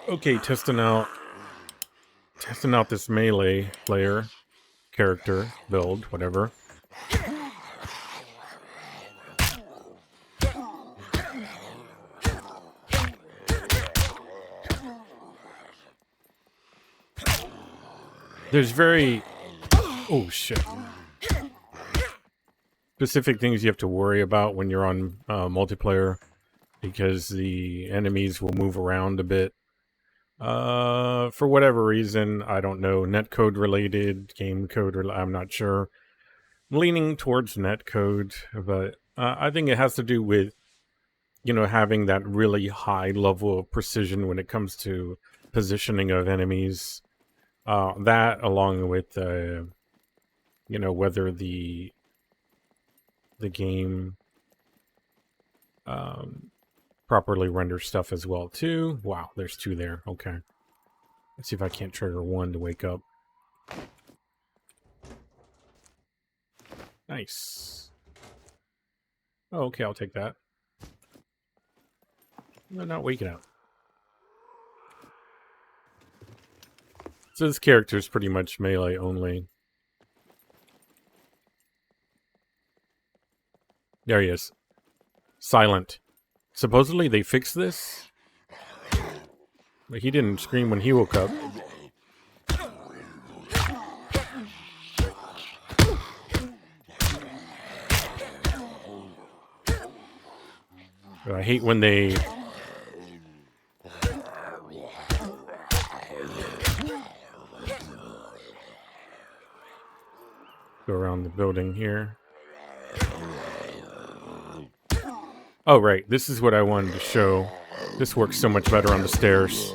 Okay, testing out this melee player character build, whatever. There's very oh shit specific things you have to worry about when you're on multiplayer because the enemies will move around a bit. For whatever reason, I don't know, netcode related, game code, I'm not sure. I'm leaning towards netcode, but I think it has to do with, having that really high level of precision when it comes to positioning of enemies. That along with, whether the game properly renders stuff as well too. Wow, there's two there. Okay. Let's see if I can't trigger one to wake up. Nice. Oh, okay, I'll take that. No, not waking up. So this character is pretty much melee only. There he is. Silent. Supposedly they fixed this? But he didn't scream when he woke up. I hate when they... go around the building here. Oh, right. This is what I wanted to show. This works so much better on the stairs.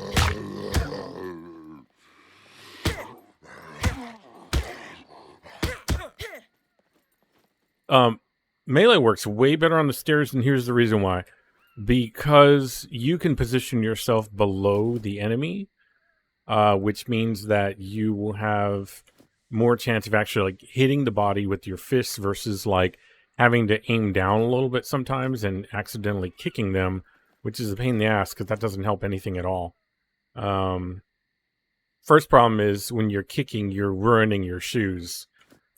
Melee works way better on the stairs, and here's the reason why. Because you can position yourself below the enemy, which means that you will have more chance of actually like hitting the body with your fists versus like having to aim down a little bit sometimes and accidentally kicking them, which is a pain in the ass because that doesn't help anything at all. First problem is when you're kicking, you're ruining your shoes.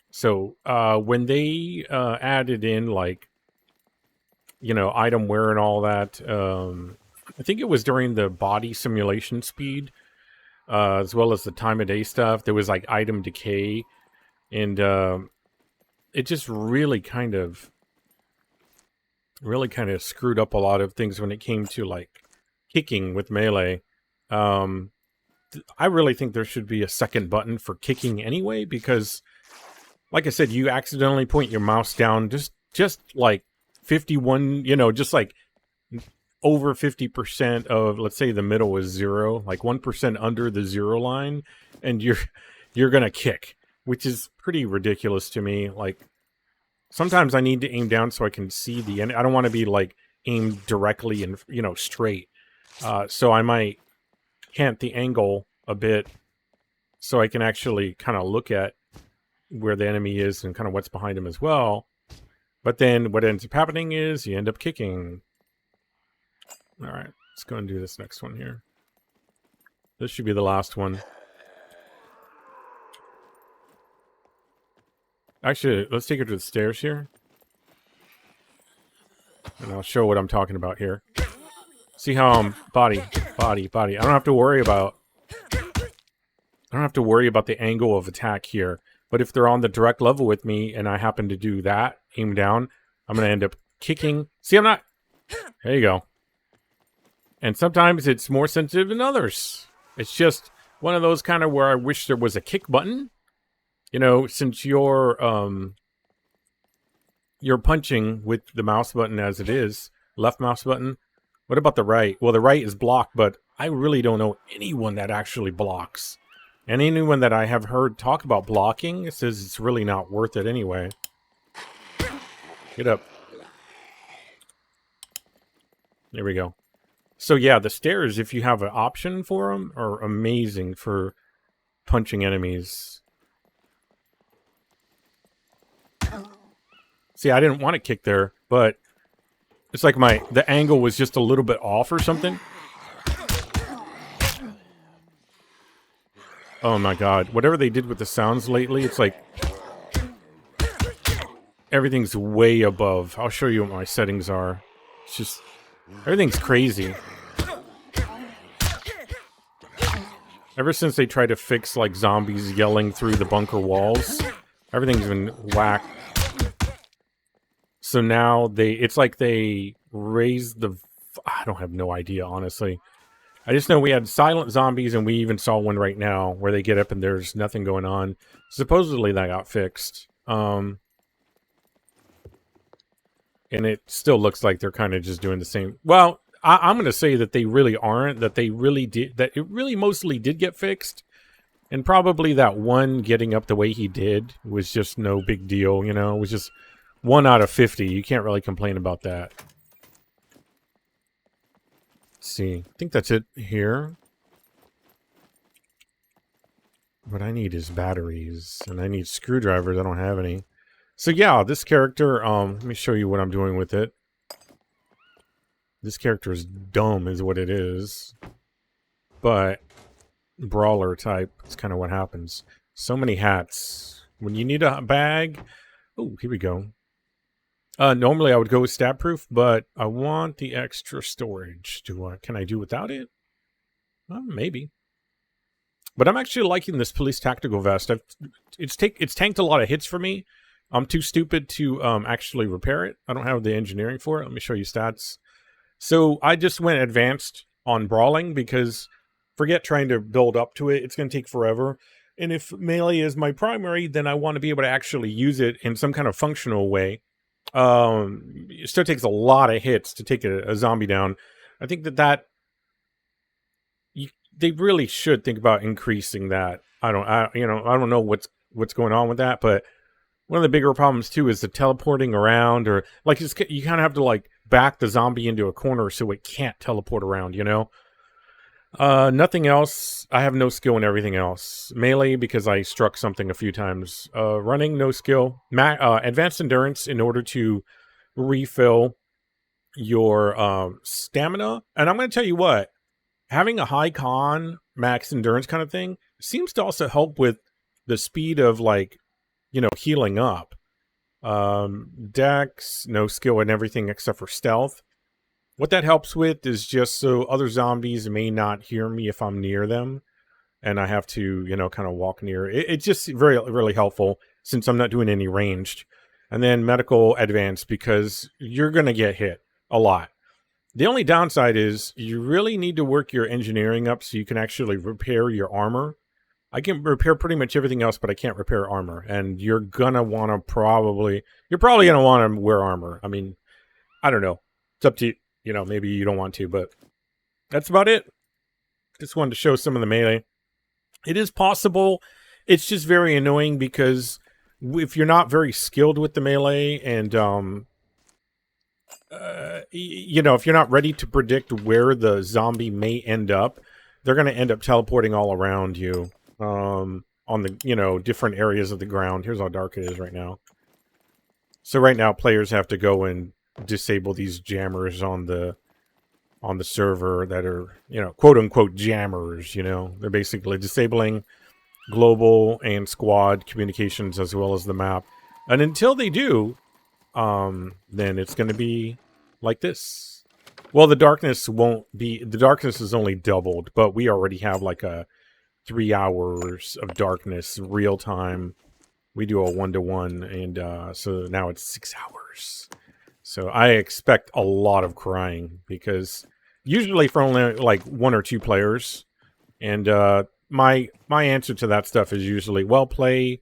So when they added in like, item wear and all that, I think it was during the body simulation speed, as well as the time of day stuff, there was like item decay, and it just really kind of screwed up a lot of things when it came to like kicking with melee. I really think there should be a second button for kicking anyway, because like I said, you accidentally point your mouse down just like 51, just like over 50% of, let's say the middle is 0, like 1% under the 0 line, and you're gonna kick, which is pretty ridiculous to me. Like sometimes I need to aim down so I can see the end. I don't want to be like aimed directly and straight. So I might cant the angle a bit so I can actually kind of look at where the enemy is and kind of what's behind him as well. But then what ends up happening is you end up kicking. All right, let's go and do this next one here. This should be the last one. Actually, let's take her to the stairs here. And I'll show what I'm talking about here. See how I'm body. I don't have to worry about the angle of attack here. But if they're on the direct level with me and I happen to do that, aim down, I'm going to end up kicking. See, I'm not... There you go. And sometimes it's more sensitive than others. It's just one of those kind of where I wish there was a kick button. Since you're punching with the mouse button as it is, left mouse button. What about the right? Well, the right is blocked, but I really don't know anyone that actually blocks. And anyone that I have heard talk about blocking says it's really not worth it anyway. Get up. There we go. So yeah, the stairs, if you have an option for them, are amazing for punching enemies. See, I didn't want to kick there, but it's like the angle was just a little bit off or something. Oh my god. Whatever they did with the sounds lately, it's like everything's way above. I'll show you what my settings are. It's just everything's crazy. Ever since they tried to fix like zombies yelling through the bunker walls, everything's been whacked. So now it's like they raised the, I don't have no idea, honestly. I just know we had silent zombies, and we even saw one right now where they get up and there's nothing going on. Supposedly that got fixed. And it still looks like they're kind of just doing the same. Well, I'm going to say that they really aren't, that they really did, that it really mostly did get fixed. And probably that one getting up the way he did was just no big deal, you know? It was just 1 out of 50. You can't really complain about that. Let's see. I think that's it here. What I need is batteries, and I need screwdrivers. I don't have any. So yeah, this character, let me show you what I'm doing with it. This character is dumb is what it is. But brawler type, it's kind of what happens. So many hats. When you need a bag, oh, here we go. Normally I would go with stat proof, but I want the extra storage. Can I do without it? Maybe. But I'm actually liking this police tactical vest. It's tanked a lot of hits for me. I'm too stupid to actually repair it. I don't have the engineering for it. Let me show you stats. So I just went advanced on brawling because forget trying to build up to it. It's going to take forever. And if melee is my primary, then I want to be able to actually use it in some kind of functional way. It still takes a lot of hits to take a zombie down. I think they really should think about increasing that. I don't know what's going on with that, but one of the bigger problems too is the teleporting around, or like you kind of have to like back the zombie into a corner so it can't teleport around, you know? Nothing else. I have no skill in everything else. Melee because I struck something a few times. Running, no skill. Advanced endurance in order to refill your stamina. And I'm going to tell you what, having a high con max endurance kind of thing seems to also help with the speed of like, healing up. Dex, no skill in everything except for stealth. What that helps with is just so other zombies may not hear me if I'm near them, and I have to, kind of walk near. It's just really helpful since I'm not doing any ranged. And then medical advance because you're going to get hit a lot. The only downside is you really need to work your engineering up so you can actually repair your armor. I can repair pretty much everything else, but I can't repair armor. And you're probably going to want to wear armor. I mean, I don't know. It's up to you. Maybe you don't want to, but that's about it. Just wanted to show some of the melee. It is possible. It's just very annoying because if you're not very skilled with the melee and, if you're not ready to predict where the zombie may end up, they're going to end up teleporting all around you on the, different areas of the ground. Here's how dark it is right now. So right now players have to go and disable these jammers on the server that are, quote unquote jammers, they're basically disabling global and squad communications as well as the map. And until they do, then it's going to be like this. Well, the darkness is only doubled, but we already have like a 3 hours of darkness real time. We do a 1-to-1 and so now it's 6 hours. So I expect a lot of crying because usually for only like 1 or 2 players. And my answer to that stuff is usually, well, play.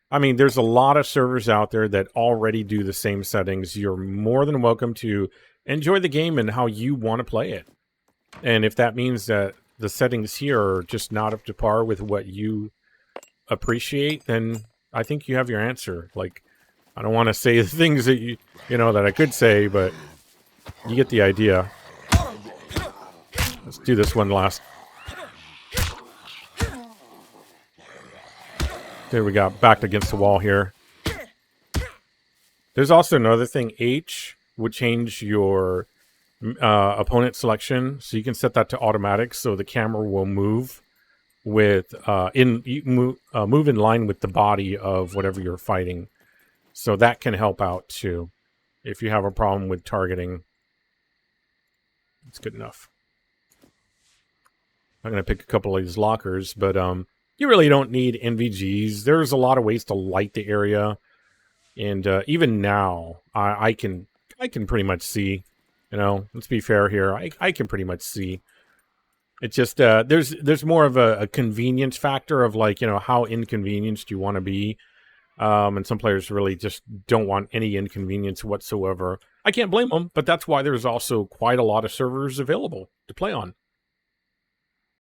I mean, there's a lot of servers out there that already do the same settings. You're more than welcome to enjoy the game and how you want to play it. And if that means that the settings here are just not up to par with what you appreciate, then I think you have your answer. Like, I don't want to say the things that that I could say, but you get the idea. Let's do this one last. There we go, backed against the wall here. There's also another thing. H would change your opponent selection, so you can set that to automatic, so the camera will move with move in line with the body of whatever you're fighting. So that can help out too. If you have a problem with targeting, it's good enough. I'm going to pick a couple of these lockers, but you really don't need NVGs. There's a lot of ways to light the area. And even now, I can pretty much see, you know, let's be fair here. I can pretty much see. It's just, there's more of a convenience factor of like, you know, how inconvenienced you want to be. And some players really just don't want any inconvenience whatsoever. I can't blame them, but that's why there's also quite a lot of servers available to play on.